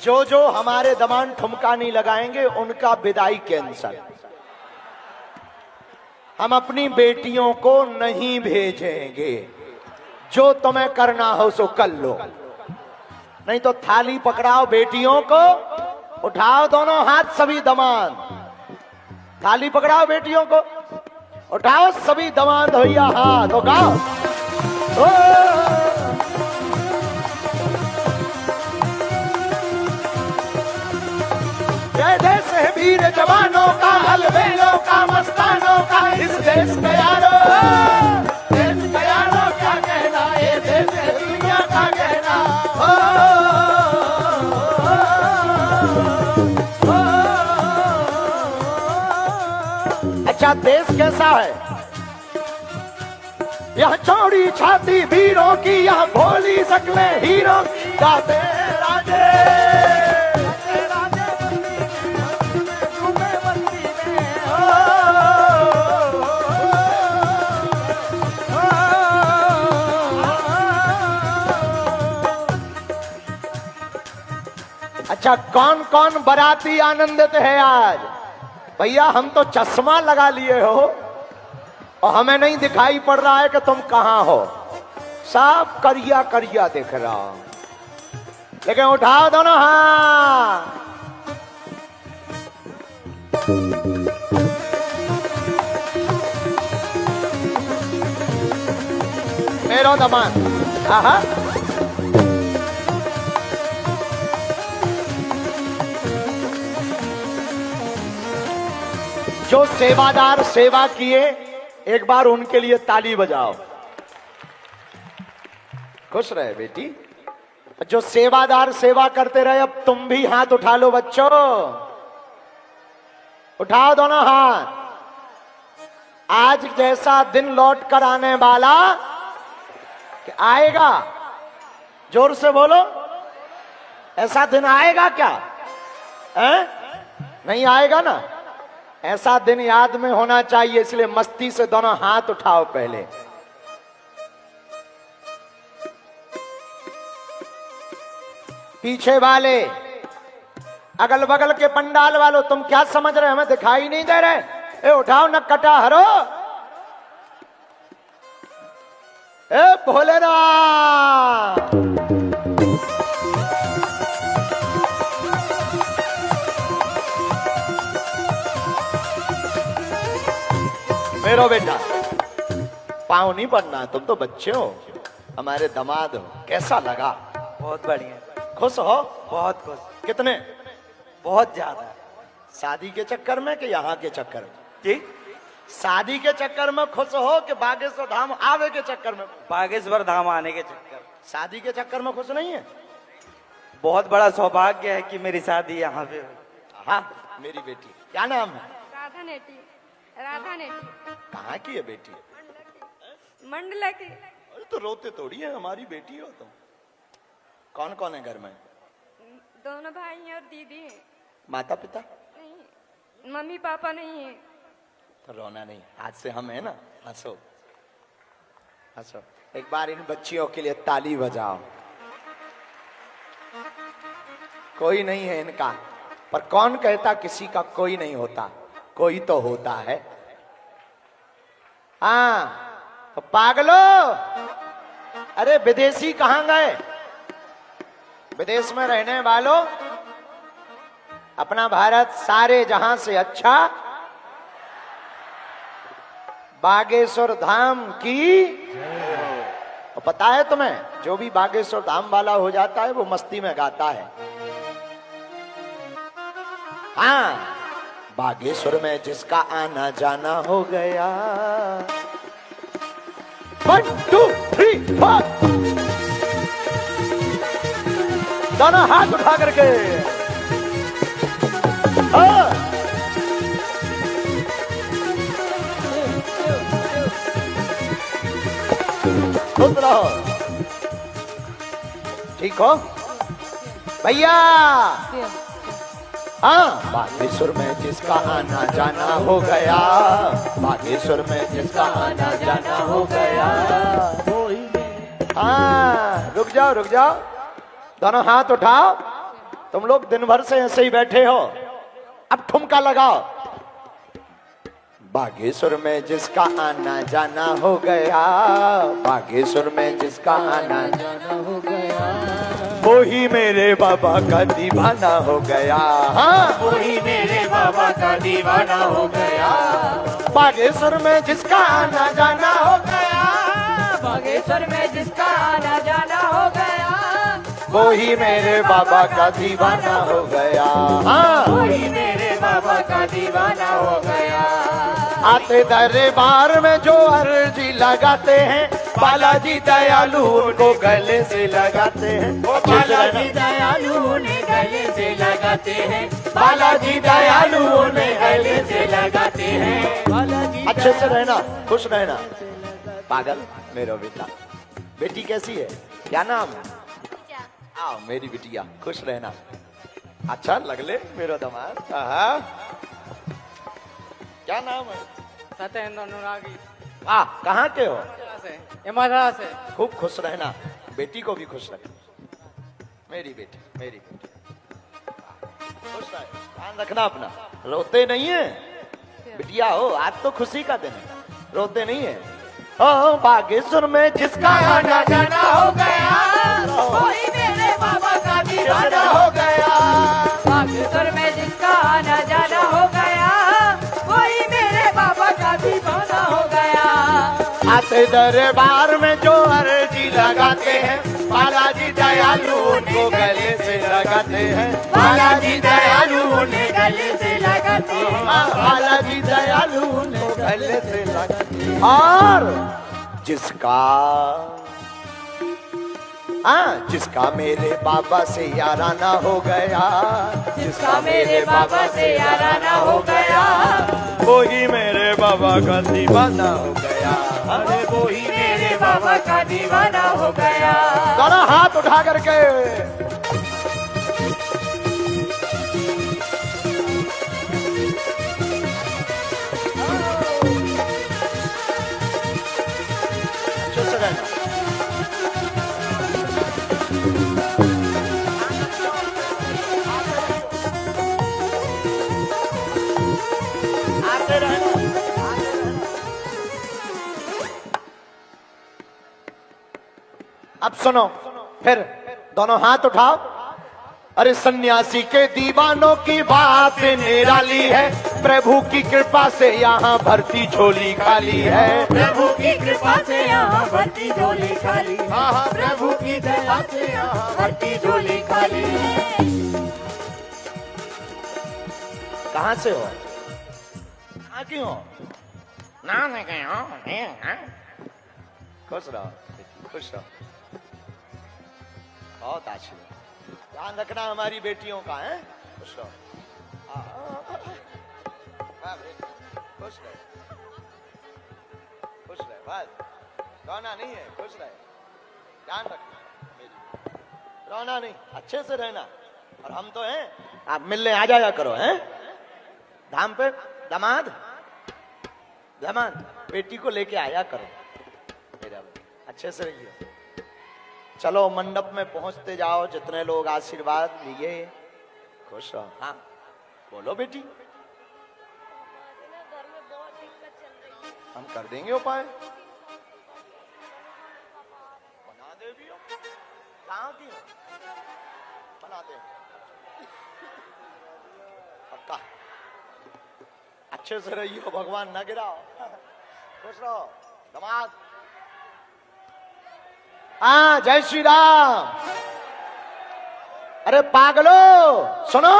जो जो हमारे दमान ठुमका नहीं लगाएंगे उनका विदाई कैंसल। हम अपनी बेटियों को नहीं भेजेंगे। जो तुम्हें करना हो सो कर लो, नहीं तो थाली पकड़ाओ बेटियों को, उठाओ दोनों हाथ सभी दमाद, थाली पकड़ाओ बेटियों को, उठाओ सभी दमाद भैया हाथ, उठाओ। जय देश है वीर जवानों का, अलबेलों का, मस्तानों का, इस देश का यारो, देश का यारो क्या कहना, ये देश है दुनिया का कहना। अच्छा देश कैसा है? यह चौड़ी छाती वीरों की, यह भोली शक्लें हीरों की, गाते राजे अच्छा कौन कौन बाराती आनंदित है आज? भैया हम तो चश्मा लगा लिए हो और हमें नहीं दिखाई पड़ रहा है कि तुम कहां हो, सब करिया करिया दिख रहा हो, लेकिन उठाओ दोनों हाथ। मेरो दमान आहा जो सेवादार सेवा किए एक बार उनके लिए ताली बजाओ। खुश रहे बेटी। जो सेवादार सेवा करते रहे अब तुम भी हाथ उठा लो बच्चों, उठाओ दोनों हाथ। आज जैसा दिन लौट कर आने वाला आएगा, जोर से बोलो, ऐसा दिन आएगा क्या? नहीं आएगा ना? ऐसा दिन याद में होना चाहिए, इसलिए मस्ती से दोनों हाथ उठाओ पहले। पीछे वाले, अगल बगल के पंडाल वालों, तुम क्या समझ रहे, हमें दिखाई नहीं दे रहे? ए उठाओ न कटा हरो, ए भोलेनाथ। मेरो बेटा पाँव नहीं पड़ना, तुम तो बच्चे हो, हमारे दामाद हो। कैसा लगा? बहुत बढ़िया। खुश हो? बहुत खुश। कितने? बहुत ज्यादा। शादी के चक्कर में कि यहाँ के चक्कर में? जी, शादी के चक्कर में खुश हो कि बागेश्वर धाम आवे के चक्कर में? बागेश्वर धाम आने के चक्कर। शादी के चक्कर में खुश नहीं है? बहुत बड़ा सौभाग्य है कि मेरी शादी यहाँ पे हुई। हाँ मेरी बेटी, क्या नाम है? राधा नेटी। राधा नेटी। कहाँ की है बेटी? मंडला की। अरे तो रोते थोड़ी है, हमारी बेटी हो तुम। कौन कौन है घर में? दोनों भाई हैं और दीदी हैं। माता पिता? नहीं, मम्मी पापा नहीं है। तो रोना नहीं, आज से हम है ना, हंसो हंसो। एक बार इन बच्चियों के लिए ताली बजाओ। कोई नहीं है इनका, पर कौन कहता किसी का कोई नहीं होता? कोई तो होता है। हाँ तो पागलो, अरे विदेशी कहां गए? विदेश में रहने वालों, अपना भारत सारे जहां से अच्छा, बागेश्वर धाम की। और पता है तुम्हें, जो भी बागेश्वर धाम वाला हो जाता है वो मस्ती में गाता है। हाँ, बागेश्वर में जिसका आना जाना हो गया। 1 2 3 4 दोनों हाथ उठा करके खुश रहो। ठीक हो भैया? हाँ, बागेश्वर में जिसका आना जाना हो गया, बागेश्वर में जिसका आना जाना हो गया। हाँ रुक जाओ, दोनों हाथ उठाओ, तुम लोग दिन भर से ऐसे ही बैठे हो, अब ठुमका लगाओ। बागेश्वर में जिसका आना जाना हो गया, बागेश्वर में जिसका आना जाना हो गया, वो ही मेरे बाबा का दीवाना हो गया। हाँ, वो ही मेरे बाबा का दीवाना हो गया। बागेश्वर में जिसका आना जाना हो गया, बागेश्वर में जिसका आना जाना हो गया, वो ही मेरे बाबा का दीवाना हो गया। हाँ, वो ही मेरे बाबा का दीवाना हो गया। आते दरबार में जो अर्जी लगाते हैं, बालाजी दयालु उनको गले से लगाते हैं। बालाजी दयालु उन्हें गले से लगाते हैं, बालाजी दयालु उन्हें गले से लगाते हैं। बालाजी अच्छे से रहना, खुश रहना। पागल मेरा बेटा, बेटी कैसी है, क्या नाम है? आओ मेरी बिटिया, खुश रहना। अच्छा लगले मेरा दामाद। क्या नाम है? सत्येंद्र अनुरागी। कहाँ के हो? इमरा से। खूब खुश रहना, बेटी को भी खुश रखना। मेरी बेटी, मेरी बेटी खुश रहे, ध्यान रखना अपना। रोते नहीं है बिटिया हो, आज तो खुशी का दिन है, रोते नहीं है। ओ बागेश्वर में जिसका आना जाना हो गया, वही मेरे बाबा का दीवाना हो गया। बागेश्वर में जिसका आना जाना हो गया, वही मेरे बाबा का दीवाना हो गया। आते दरबार में जो अर्जी लगाते हैं, बालाजी दयालु उनको गले से लगाते हैं। बालाजी दयालु उन्हें गले से लगाते हैं। बालाजी दयालु उनको गले से लगाते हैं। और जिसका मेरे बाबा से याराना हो गया, जिसका मेरे बाबा से याराना हो गया, वो ही मेरे बाबा का दीवाना हो गया। अरे वो ही मेरे बाबा का दीवाना हो गया। दोनों हाथ उठा करके अच्छे से रहना। आते रहना। अब सुनो, फिर दोनों हाथ उठाओ। अरे सन्यासी के दीवानों की बात निराली है, प्रभु की कृपा से यहाँ भरती झोली खाली है। प्रभु की कृपा से यहाँ भरती झोली खाली। हाँ, प्रभु की दया से यहाँ भरती झोली खाली। कहाँ से हो, कहाँ की हो? ना नहीं गए हो, खुश रहो, खुश रहो, बहुत आशीर्वाद। ध्यान रखना हमारी बेटियों का है, खुश रहो। खुश रहे, खुश रहे, बस रोना नहीं है, खुश रहे, ध्यान रखना मेरी, रोना नहीं, अच्छे से रहना। और हम तो हैं, आप मिलने आ जाया करो, हैं धाम पे। दामाद, दामाद बेटी को लेके आया करो मेरा, अच्छे से रहिए। चलो मंडप में पहुंचते जाओ, जितने लोग आशीर्वाद लिए, खुश रहो। हाँ बोलो बेटी, हम कर देंगे उपाय। बना दे भी हो, कहाँ की हो, बना दे पक्का। अच्छे से रहियो, भगवान न गिराओ, खुश रहो दामाद। हाँ जय श्री राम। अरे पागलो सुनो,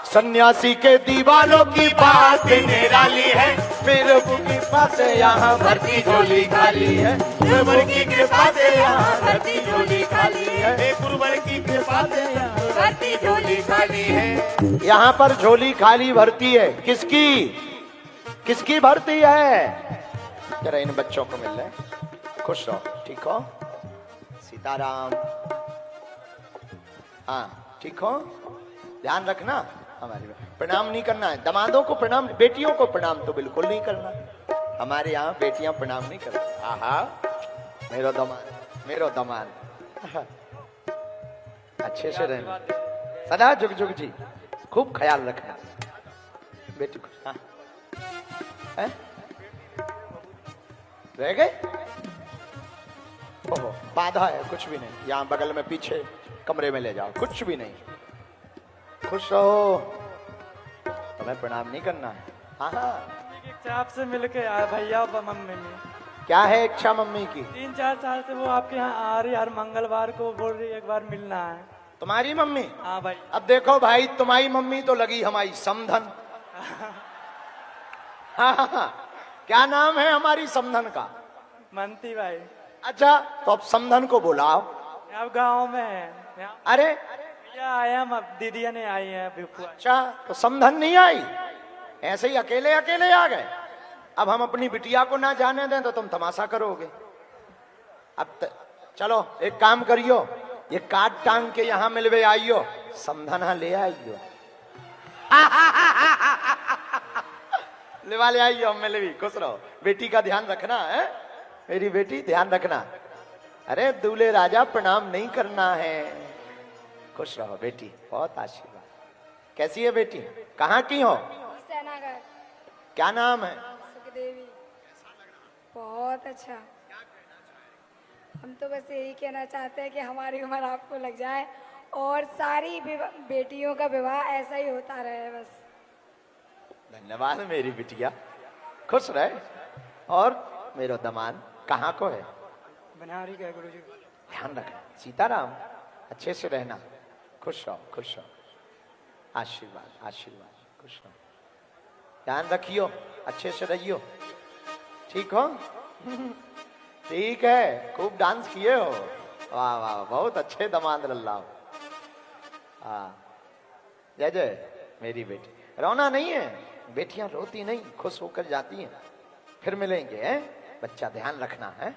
सन्यासी के दीवानों की बात निराली है, मेरे की पास यहाँ भरती झोली खाली है। गुरुवर की कृपा से यहाँ भरती झोली खाली है। गुरुवर की कृपा से यहाँ भरती झोली खाली है। यहाँ पर झोली खाली भरती है, किसकी किसकी भरती है? जरा इन बच्चों को मिल रहे, खुश रहो, ठीक हो? सीताराम, हाँ ठीक हो, ध्यान रखना। हमारी प्रणाम नहीं करना है, दामादों को प्रणाम, बेटियों को प्रणाम तो बिल्कुल नहीं करना। हमारे यहाँ बेटियां प्रणाम नहीं करती। आहा मेरो दामाद, मेरो दामाद, अच्छे से रहना। सदा जुग जुग जी, खूब ख्याल रखना बेटी को। हाँ हैं? रह गए? ओहो, बाधा है, कुछ भी नहीं। यहाँ बगल में पीछे कमरे में ले जाओ, कुछ भी नहीं। खुश रहो, तुम्हें प्रणाम नहीं करना है। हाँ हाँ, आपसे मिल के आया भैया और मम्मी में। क्या है इच्छा मम्मी की? 3-4 साल से वो आपके यहाँ आ रही, हर मंगलवार को बोल रही एक बार मिलना है। तुम्हारी मम्मी? हाँ भाई। अब देखो भाई, तुम्हारी मम्मी तो लगी हमारी समधन। हाँ हाँ हाँ, क्या नाम है हमारी समधन का? मनती भाई। अच्छा, तो अब समधन को बुलाओ। अब गाँव में है। अरे भैया आया, दीदिया ने आई है अभी। अच्छा, तो समधन नहीं आई, ऐसे ही अकेले अकेले आ गए। अब हम अपनी बिटिया को ना जाने दें तो तुम तमाशा करोगे। अब चलो एक काम करियो, ये काट टांग के यहाँ मिलवे आइयो, समधना ले आइयो। ले आइयो, मिलवी, खुश रहो। बेटी का ध्यान रखना है, मेरी बेटी ध्यान रखना। अरे दूल्हे राजा प्रणाम नहीं करना है। खुश रहो बेटी, बहुत आशीर्वाद। कैसी है बेटी? कहाँ की हो? सेनागर। क्या नाम है? सुखदेवी। बहुत अच्छा। हम तो बस यही कहना चाहते हैं कि हमारी उम्र आपको लग जाए और सारी बेटियों का विवाह ऐसा ही होता रहे बस। धन्यवाद मेरी बिटिया, खुश रहे। और मेरा दमान कहाँ को है? बनारी का गुरु जी। ध्यान रखना, सीताराम अच्छे से रहना। खुश रहो, खुश रहो। आशीर्वाद आशीर्वाद, खुश रहो। ध्यान रखियो, अच्छे से रहियो, ठीक हो? ठीक है, खूब डांस किए हो। वाह वाह, बहुत अच्छे दमाद लल्ला। हाँ, जय जय मेरी बेटी। रोना नहीं है, बेटियां रोती नहीं, खुश होकर जाती हैं। फिर मिलेंगे, हैं? बच्चा ध्यान रखना है।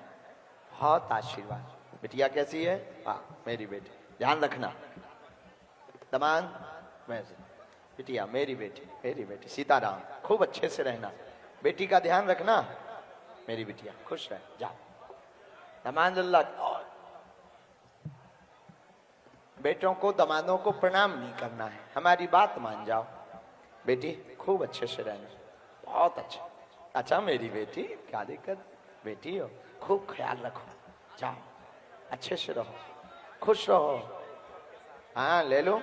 बहुत आशीर्वाद। बिटिया कैसी है? हाँ मेरी बेटी, ध्यान रखना। दमान मैं, बिटिया मेरी बेटी सीताराम, खूब अच्छे से रहना। बेटी का ध्यान रखना मेरी बिटिया, खुश रह। जा दमान लल्ला। बेटों को दमादों को प्रणाम नहीं करना है, हमारी बात मान जाओ। बेटी खूब अच्छे से रहना, बहुत अच्छा। अच्छा मेरी बेटी, क्या दिक्कत? बेटी हो, खूब ख्याल रखो। जाओ अच्छे से रहो, खुश रहो। हाँ ले लो।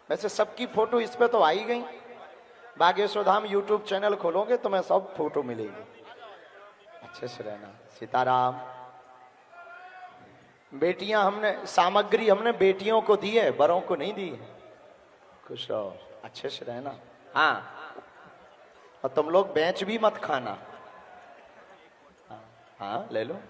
वैसे सबकी फोटो इस पे तो आई गई। बागेश्वर धाम यूट्यूब चैनल खोलोगे तो मैं सब फोटो मिलेगी। अच्छे से रहना। सीताराम। बेटियां हमने, सामग्री हमने बेटियों को दी है, बड़ों को नहीं दी है। खुश रहो, अच्छे से रहना। हाँ, और तुम लोग बेंच भी मत खाना। हाँ ले लो।